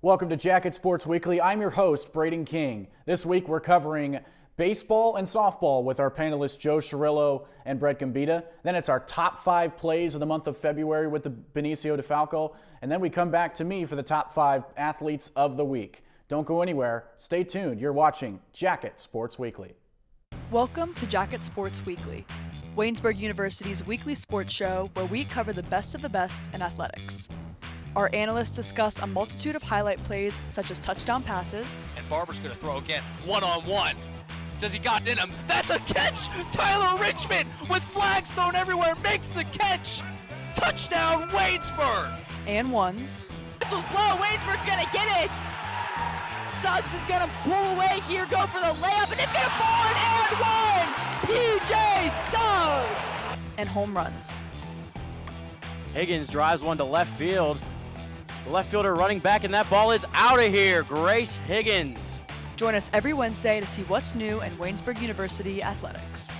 Welcome to Jacket Sports Weekly. I'm your host, Brayden King. This week we're covering baseball and softball with our panelists Joe Chirillo and Gombita. Then it's our top 5 plays of the month of February with the Benicio DeFalco. And then we come back to me for the top 5 athletes of the week. Don't go anywhere. Stay tuned. You're watching Jacket Sports Weekly. Welcome to Jacket Sports Weekly, Waynesburg University's weekly sports show where we cover the best of the best in athletics. Our analysts discuss a multitude of highlight plays such as touchdown passes. And Barber's going to throw again, one-on-one. Does he got it in him? That's a catch! Tyler Richmond with flags thrown everywhere makes the catch! Touchdown Waynesburg! And ones. This was low, Waynesburg's going to get it! Suggs is going to pull away here, go for the layup, and it's going to fall in and one! PJ Suggs! And home runs. Higgins drives one to left field. The left fielder running back, and that ball is out of here. Grace Higgins. Join us every Wednesday to see what's new in Waynesburg University athletics.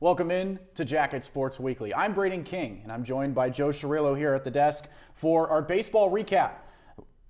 Welcome in to Jacket Sports Weekly. I'm Brayden King, and I'm joined by Joe Chirillo here at the desk for our baseball recap.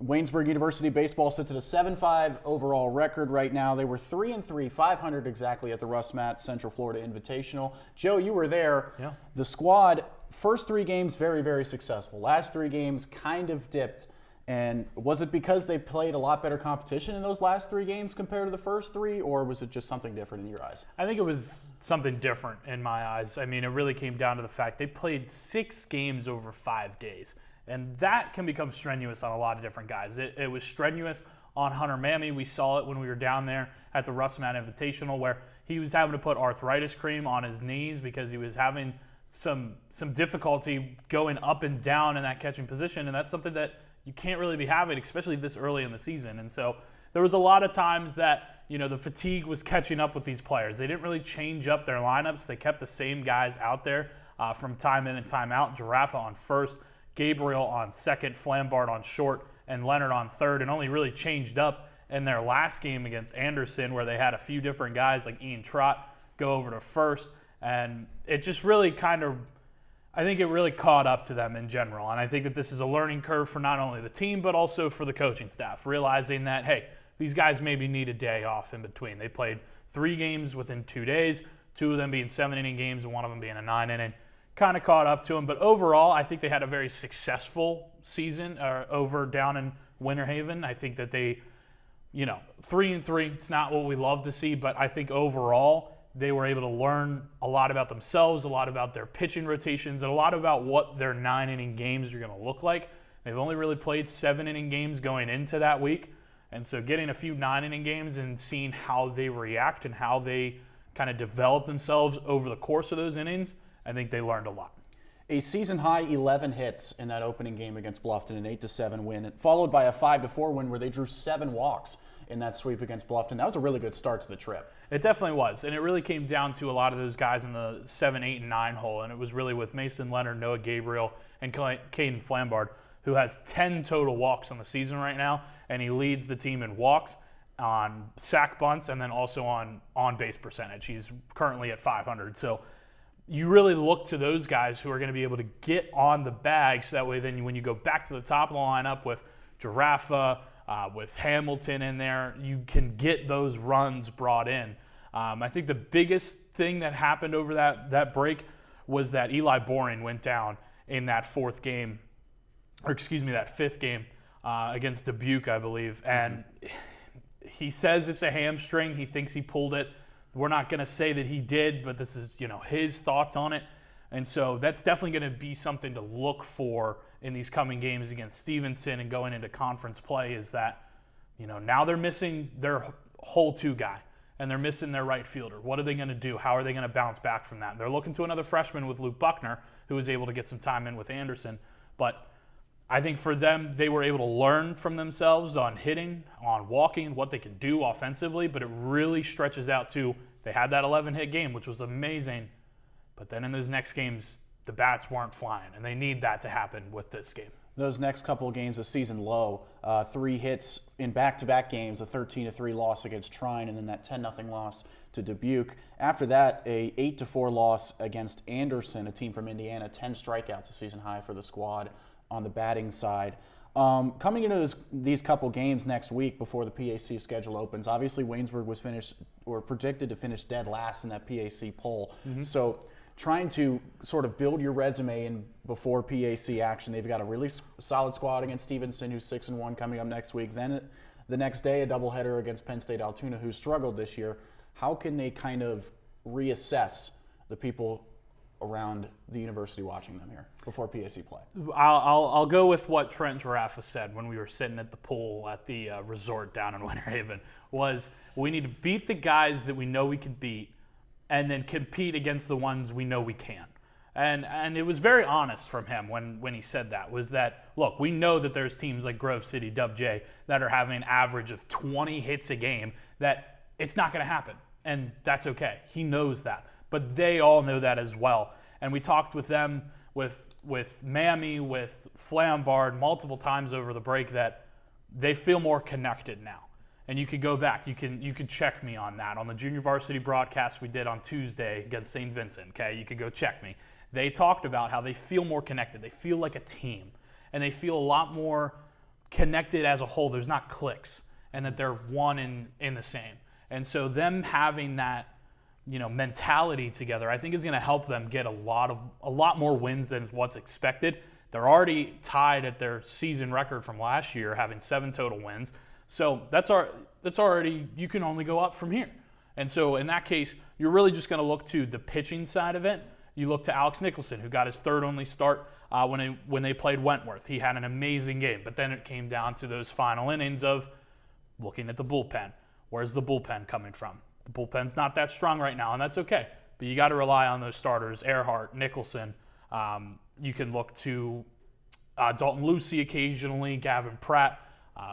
Waynesburg University baseball sits at a 7-5 overall record right now. They were 3-3, 500 exactly at the Russ Matt Central Florida Invitational. Joe, you were there. Yeah. The squad, first 3 games, very, very successful. Last 3 games kind of dipped. And was it because they played a lot better competition in those last 3 games compared to the first 3, or was it just something different in your eyes? I think it was something different in my eyes. I mean, it really came down to the fact they played 6 games over 5 days. And that can become strenuous on a lot of different guys. It was strenuous on Hunter Mammy. We saw it when we were down there at the Russ Matt Invitational where he was having to put arthritis cream on his knees because he was having some difficulty going up and down in that catching position. And that's something that you can't really be having, especially this early in the season. And so there was a lot of times that, the fatigue was catching up with these players. They didn't really change up their lineups. They kept the same guys out there from time in and time out. Giraffa on first, Gabriel on second, Flambard on short, and Leonard on third, and only really changed up in their last game against Anderson where they had a few different guys like Ian Trott go over to first. And it just really I think it really caught up to them in general. And I think that this is a learning curve for not only the team, but also for the coaching staff, realizing that, hey, these guys maybe need a day off in between. They played 3 games within 2 days, 2 of them being 7-inning games and 1 of them being a 9-inning. Kind of caught up to them. But overall, I think they had a very successful season over down in Winter Haven. I think that they, 3-3, it's not what we love to see, but I think overall, they were able to learn a lot about themselves, a lot about their pitching rotations, and a lot about what their 9-inning games are going to look like. They've only really played 7-inning games going into that week. And so getting a few 9-inning games and seeing how they react and how they kind of develop themselves over the course of those innings, I think they learned a lot. A season-high 11 hits in that opening game against Bluffton, an 8-7 win, followed by a 5-4 win where they drew 7 walks in that sweep against Bluffton. That was a really good start to the trip. It definitely was, and it really came down to a lot of those guys in the 7, 8, and 9 hole, and it was really with Mason Leonard, Noah Gabriel, and Caden Flambard, who has 10 total walks on the season right now, and he leads the team in walks, on sack bunts, and then also on on-base percentage. He's currently at 500, so you really look to those guys who are going to be able to get on the bag so that way then when you go back to the top of the lineup with Giraffa, with Hamilton in there, you can get those runs brought in. I think the biggest thing that happened over that break was that Eli Boring went down in that 5th game against Dubuque, I believe. And he says it's a hamstring. He thinks he pulled it. We're not going to say that he did, but this is, his thoughts on it. And so that's definitely going to be something to look for in these coming games against Stevenson and going into conference play is that, now they're missing their whole 2 guy and they're missing their right fielder. What are they going to do? How are they going to bounce back from that? They're looking to another freshman with Luke Buckner, who was able to get some time in with Anderson. But I think for them, they were able to learn from themselves on hitting, on walking, what they can do offensively, but it really stretches out to they had that 11-hit game, which was amazing, but then in those next games, the bats weren't flying, and they need that to happen with this game. those next couple of games, a season low. 3 hits in back-to-back games, a 13-3 loss against Trine, and then that 10-0 loss to Dubuque. After that, a 8-4 loss against Anderson, a team from Indiana, 10 strikeouts, a season high for the squad on the batting side. Coming into these couple games next week before the PAC schedule opens, obviously Waynesburg was predicted to finish dead last in that PAC poll. So trying to sort of build your resume in before PAC action. They've got a really solid squad against Stevenson, who's 6-1 coming up next week. Then the next day, a doubleheader against Penn State Altoona, who struggled this year. How can they kind of reassess the people around the university watching them here before PAC play? I'll go with what Trent Giraffa said when we were sitting at the pool at the resort down in Winter Haven, was we need to beat the guys that we know we can beat and then compete against the ones we know we can. And it was very honest from him when he said that, was that, look, we know that there's teams like Grove City, Dub J, that are having an average of 20 hits a game, that it's not going to happen. And that's okay. He knows that. But they all know that as well. And we talked with them, with Mammy, with Flambard, multiple times over the break, that they feel more connected now. And you could go back. You can check me on that. On the junior varsity broadcast we did on Tuesday against St. Vincent, okay? You could go check me. They talked about how they feel more connected. They feel like a team. And they feel a lot more connected as a whole. There's not cliques. And that they're one in the same. And so them having that, mentality together, I think is going to help them get a lot more wins than what's expected. They're already tied at their season record from last year, having 7 total wins. So that's already, you can only go up from here. And so in that case, you're really just going to look to the pitching side of it. You look to Alex Nicholson, who got his third only start when they played Wentworth. He had an amazing game, but then it came down to those final innings of looking at the bullpen. Where's the bullpen coming from? The bullpen's not that strong right now, and that's okay. But you got to rely on those starters, Earhart, Nicholson. You can look to Dalton Lucy occasionally, Gavin Pratt,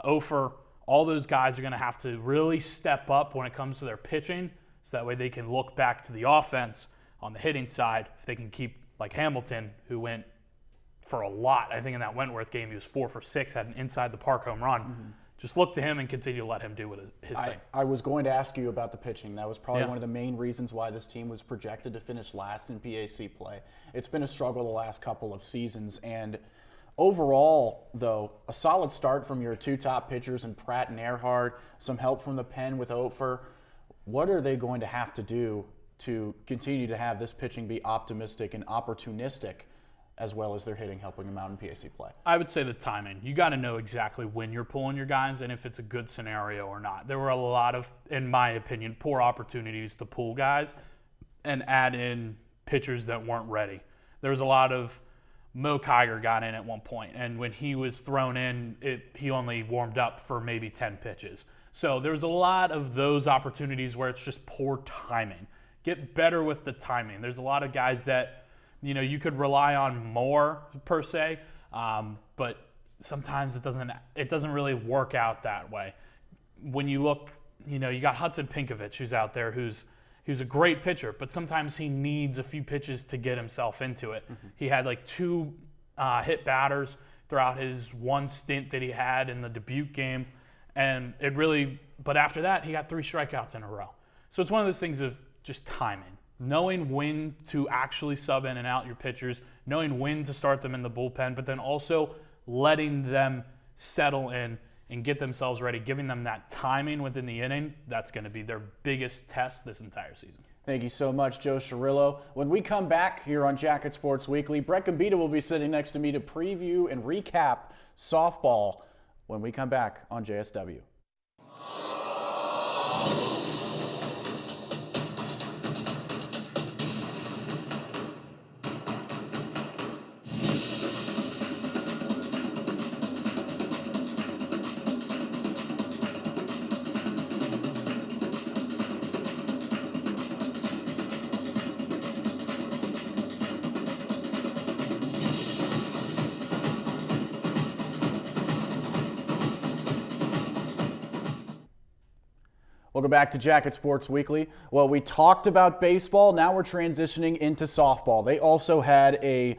Ofer. All those guys are going to have to really step up when it comes to their pitching, so that way they can look back to the offense on the hitting side. If they can keep, like Hamilton, who went for a lot. I think in that Wentworth game he was 4 for 6, had an inside the park home run. Just look to him and continue to let him do his thing. I was going to ask you about the pitching. That was probably one of the main reasons why this team was projected to finish last in PAC play. It's been a struggle the last couple of seasons, and overall, though, a solid start from your 2 top pitchers in Pratt and Earhart, some help from the pen with Ofer. What are they going to have to do to continue to have this pitching be optimistic and opportunistic, as well as their hitting helping them out in PAC play? I would say the timing. You got to know exactly when you're pulling your guys and if it's a good scenario or not. There were a lot of, in my opinion, poor opportunities to pull guys and add in pitchers that weren't ready. There was a lot of Mo Kiger got in at one point, and when he was thrown in, he only warmed up for maybe 10 pitches. So there's a lot of those opportunities where it's just poor timing. Get better with the timing. There's a lot of guys that you could rely on more per se, but sometimes it doesn't really work out that way. When you look, you got Hudson Pinkovich who's out there who's a great pitcher, but sometimes he needs a few pitches to get himself into it. He had like 2 hit batters throughout his one stint that he had in the Dubuque game, and but after that he got 3 strikeouts in a row. So it's one of those things of just timing. Knowing when to actually sub in and out your pitchers, knowing when to start them in the bullpen, but then also letting them settle in and get themselves ready, giving them that timing within the inning. That's going to be their biggest test this entire season. Thank you so much, Joe Chirillo. When we come back here on Jacket Sports Weekly, Brett Gombita will be sitting next to me to preview and recap softball when we come back on JSW. Welcome back to Jacket Sports Weekly. Well, we talked about baseball. Now we're transitioning into softball. They also had a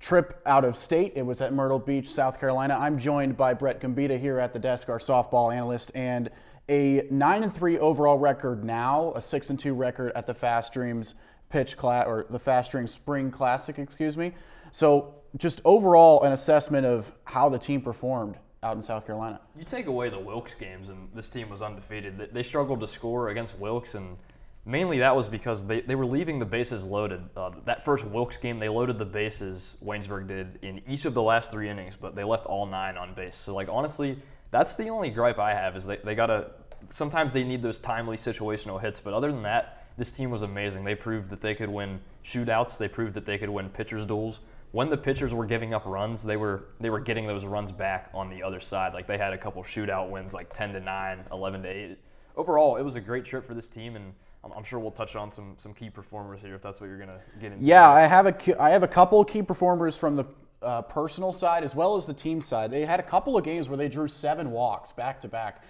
trip out of state. It was at Myrtle Beach, South Carolina. I'm joined by Brett Gombita here at the desk, our softball analyst, and a 9-3 overall record now, a 6-2 record at the Fast Dreams the Fast Dreams Spring Classic, excuse me. So just overall an assessment of how the team performed out in South Carolina. You take away the Wilkes games, and this team was undefeated. They struggled to score against Wilkes, and mainly that was because they were leaving the bases loaded. That first Wilkes game, they loaded the bases, Waynesburg did, in each of the last 3 innings, but they left all 9 on base. So, honestly, that's the only gripe I have is they got to – sometimes they need those timely situational hits, but other than that, this team was amazing. They proved that they could win shootouts. They proved that they could win pitchers' duels. When the pitchers were giving up runs, they were getting those runs back on the other side. They had a couple shootout wins, 10-9, 11-8. Overall, it was a great trip for this team, and I'm sure we'll touch on some key performers here if that's what you're going to get into. Yeah, I have a couple of key performers from the personal side as well as the team side. They had a couple of games where they drew 7 walks back to back.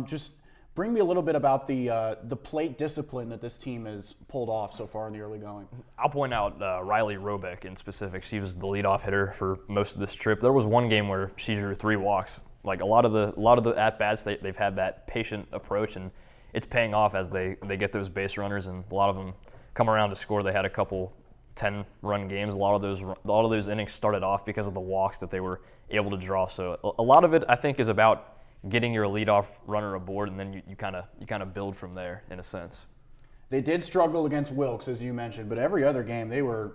Just bring me a little bit about the plate discipline that this team has pulled off so far in the early going. I'll point out Riley Robeck in specific. She was the leadoff hitter for most of this trip. There was one game where she drew 3 walks. A lot of the at bats, they've had that patient approach, and it's paying off as they get those base runners, and a lot of them come around to score. They had a couple 10-run games. A lot of those innings started off because of the walks that they were able to draw. So a lot of it, I think, is about getting your leadoff runner aboard, and then you kind of build from there in a sense. They did struggle against Wilkes, as you mentioned, but every other game they were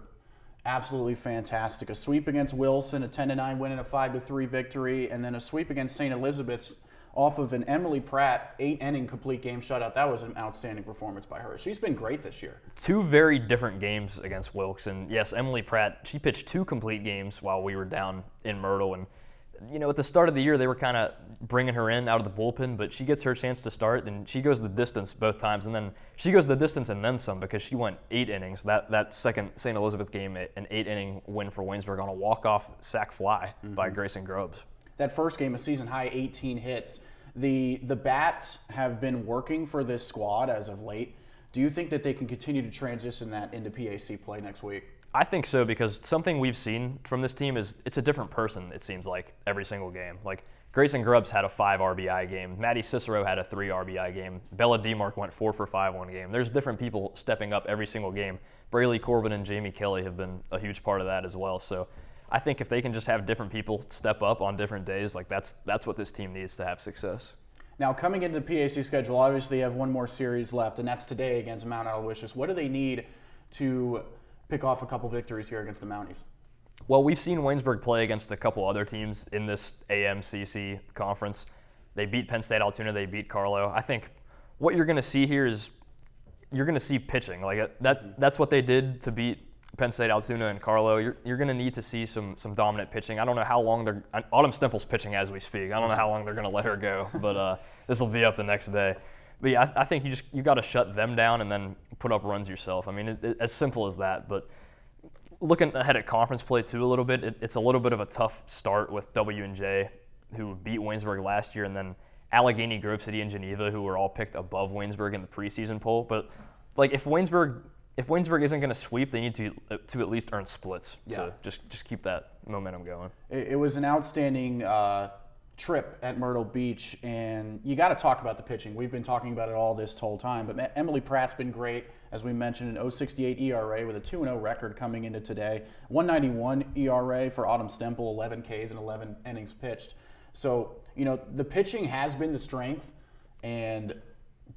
absolutely fantastic. A sweep against Wilson, a 10-9 win, and a 5-3 victory, and then a sweep against St. Elizabeth's off of an Emily Pratt 8-inning complete game shutout. That was an outstanding performance by her. She's been great this year. 2 very different games against Wilkes, and yes, Emily Pratt, she pitched 2 complete games while we were down in Myrtle, and at the start of the year, they were kind of bringing her in out of the bullpen, but she gets her chance to start, and she goes the distance both times, and then she goes the distance and then some because she went 8 innings. That second St. Elizabeth game, an 8-inning win for Waynesburg on a walk-off sac fly by Grayson Grubbs. That first game, a season-high 18 hits. The bats have been working for this squad as of late. Do you think that they can continue to transition that into PAC play next week? I think so, because something we've seen from this team is it's a different person, it seems like, every single game. Grayson Grubbs had a 5 RBI game. Maddie Cicero had a 3 RBI game. Bella DeMark went 4 for 5 one game. There's different people stepping up every single game. Braylee Corbin and Jamie Kelly have been a huge part of that as well. So I think if they can just have different people step up on different days, that's what this team needs to have success. Now, coming into the PAC schedule, obviously you have one more series left, and that's today against Mount Aloysius. What do they need to pick off a couple victories here against the Mounties? Well, we've seen Waynesburg play against a couple other teams in this AMCC conference. They beat Penn State Altoona. They beat Carlo. I think what you're going to see here is you're going to see pitching. That's what they did to beat Penn State Altoona and Carlo. You're going to need to see some dominant pitching. I don't know how long Autumn Stemple's pitching as we speak. I don't know how long they're going to let her go, but this will be up the next day. But yeah, I think you got to shut them down and then put up runs yourself. I mean, as simple as that. But looking ahead at conference play too a little bit, it's a little bit of a tough start with W&J, who beat Waynesburg last year, and then Allegheny, Grove City, and Geneva, who were all picked above Waynesburg in the preseason poll. But if Waynesburg isn't going to sweep, they need to at least earn splits. Yeah. So just keep that momentum going. It was an outstanding trip at Myrtle Beach, and you got to talk about the pitching. We've been talking about it all this whole time, but Emily Pratt's been great, as we mentioned, an 0.68 ERA with a 2-0 record coming into today, 1.91 ERA for Autumn Stemple, 11 Ks and 11 innings pitched. So, the pitching has been the strength, and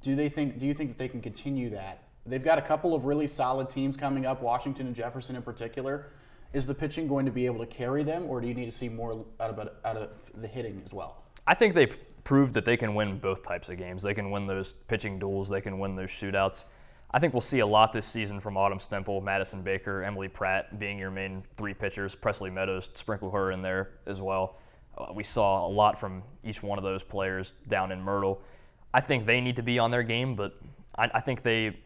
do you think that they can continue that? They've got a couple of really solid teams coming up, Washington and Jefferson in particular. Is the pitching going to be able to carry them, or do you need to see more out of the hitting as well? I think they've proved that they can win both types of games. They can win those pitching duels. They can win those shootouts. I think we'll see a lot this season from Autumn Stemple, Madison Baker, Emily Pratt being your main 3 pitchers. Presley Meadows, sprinkle her in there as well. We saw a lot from each one of those players down in Myrtle. I think they need to be on their game, but I think they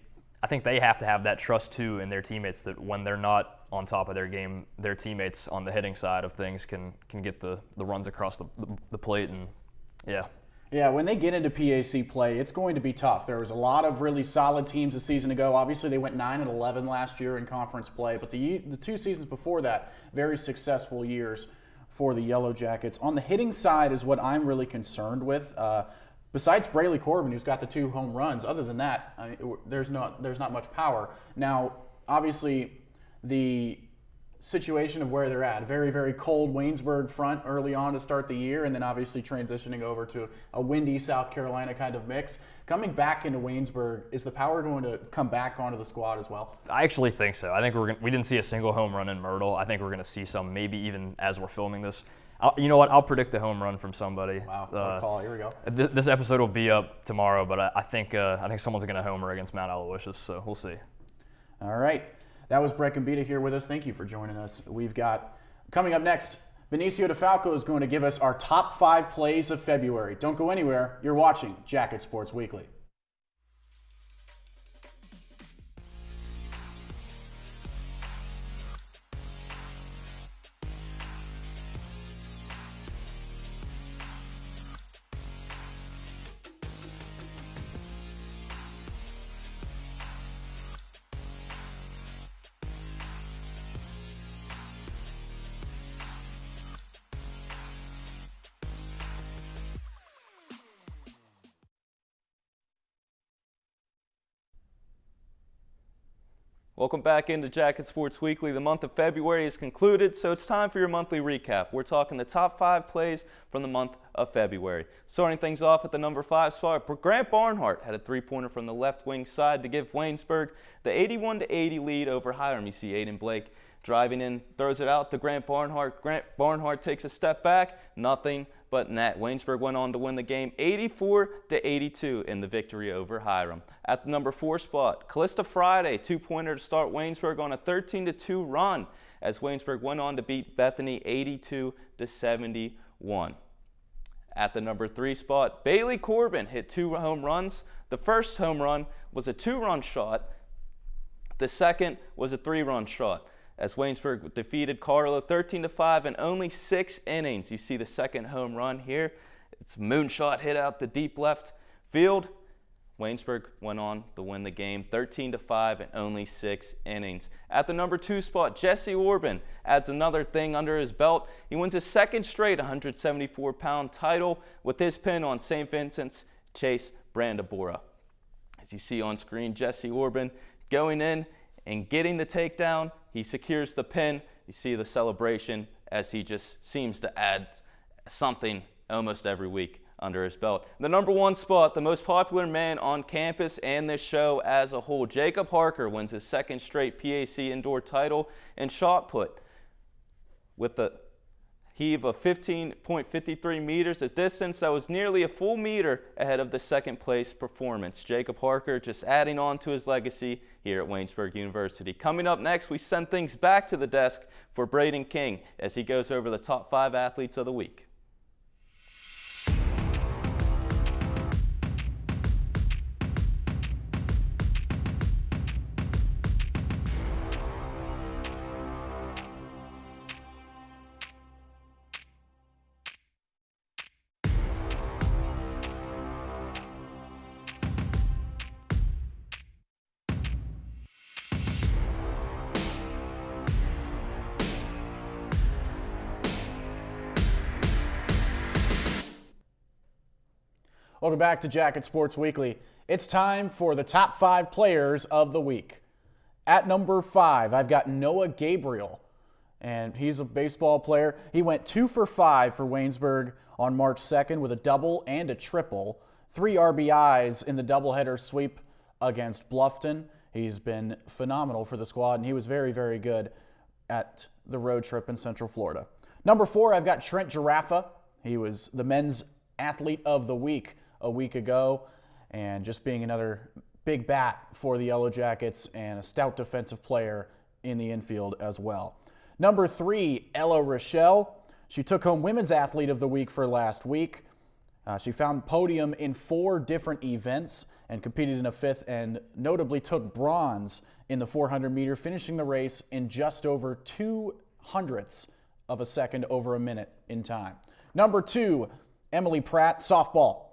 have to have that trust too in their teammates, that when they're not on top of their game, their teammates on the hitting side of things can get the runs across the plate. And yeah. Yeah, when they get into PAC play, it's going to be tough. There was a lot of really solid teams a season ago. Obviously, they went 9-11 last year in conference play, but the 2 seasons before that, very successful years for the Yellow Jackets. On the hitting side is what I'm really concerned with. Besides Brayden Corbin, who's got the 2 home runs, other than that, there's not much power. Now, obviously, the situation of where they're at. Very, very cold Waynesburg front early on to start the year, and then obviously transitioning over to a windy South Carolina kind of mix. Coming back into Waynesburg, is the power going to come back onto the squad as well? I actually think so. I think we didn't see a single home run in Myrtle. I think we're going to see some, maybe even as we're filming this. You know what? I'll predict a home run from somebody. Wow, good call. Here we go. This episode will be up tomorrow, but I think someone's going to homer against Mount Aloysius, so we'll see. All right. That was Brett Gombita here with us. Thank you for joining us. We've got, coming up next, Benicio DeFalco is going to give us our top 5 plays of February. Don't go anywhere. You're watching Jacket Sports Weekly. Welcome back into Jacket Sports Weekly. The month of February is concluded, so it's time for your monthly recap. We're talking the top 5 plays from the month of February. Starting things off at the number 5 spot, Grant Barnhart had a 3-pointer from the left wing side to give Waynesburg the 81-80 lead over Hiram. You see Aiden Blake driving in, throws it out to Grant Barnhart. Grant Barnhart takes a step back, nothing but net. Waynesburg went on to win the game 84-82 in the victory over Hiram. At the number 4 spot, Callista Friday, 2-pointer to start Waynesburg on a 13-2 run as Waynesburg went on to beat Bethany 82-71. At the number 3 spot, Bailey Corbin hit 2 home runs. The first home run was a 2-run shot. The second was a 3-run shot, as Waynesburg defeated Carlo 13-5 in only 6 innings. You see the second home run here. It's a moonshot hit out the deep left field. Waynesburg went on to win the game 13-5 in only 6 innings. At the number 2 spot, Jesse Orban adds another thing under his belt. He wins his second straight 174-pound title with his pin on St. Vincent's Chase Brandabora. As you see on screen, Jesse Orban going in and getting the takedown. He secures the pin. You see the celebration as he just seems to add something almost every week under his belt. The number 1 spot, the most popular man on campus and this show as a whole, Jacob Harker wins his second straight PAC indoor title in shot put with a heave of 15.53 meters, a distance that was nearly a full meter ahead of the second place performance. Jacob Harker just adding on to his legacy here at Waynesburg University. Coming up next, we send things back to the desk for Brayden King as he goes over the top 5 athletes of the week. Welcome back to Jacket Sports Weekly. It's time for the top 5 players of the week. At number 5, I've got Noah Gabriel, and he's a baseball player. He went 2 for 5 for Waynesburg on March 2nd with a double and a triple. 3 RBIs in the doubleheader sweep against Bluffton. He's been phenomenal for the squad, and he was very, very good at the road trip in Central Florida. Number 4, I've got Trent Giraffa. He was the men's athlete of the week a week ago, and just being another big bat for the Yellow Jackets and a stout defensive player in the infield as well. Number 3, Ella Rochelle. She took home Women's Athlete of the Week for last week. She found podium in 4 different events and competed in a 5th, and notably took bronze in the 400-meter, finishing the race in just over 0.02 of a second over a minute in time. Number 2, Emily Pratt, softball.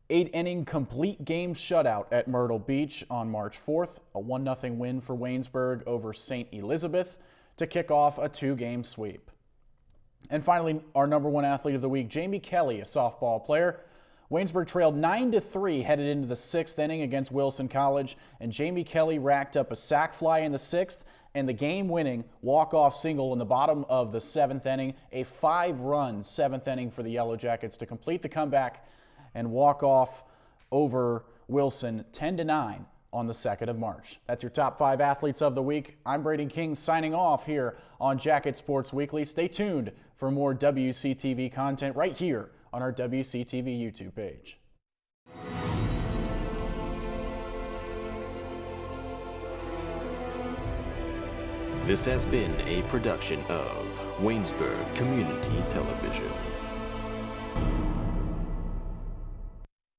8-inning complete game shutout at Myrtle Beach on March 4th, a 1-0 win for Waynesburg over St. Elizabeth to kick off a 2-game sweep. And finally, our number 1 athlete of the week, Jamie Kelly, a softball player. Waynesburg trailed 9-3 headed into the 6th inning against Wilson College, and Jamie Kelly racked up a sac fly in the 6th and the game-winning walk-off single in the bottom of the 7th inning, a 5-run 7th inning for the Yellow Jackets to complete the comeback and walk off over Wilson 10-9 on the 2nd of March. That's your top 5 athletes of the week. I'm Brayden King signing off here on Jacket Sports Weekly. Stay tuned for more WCTV content right here on our WCTV YouTube page. This has been a production of Waynesburg Community Television.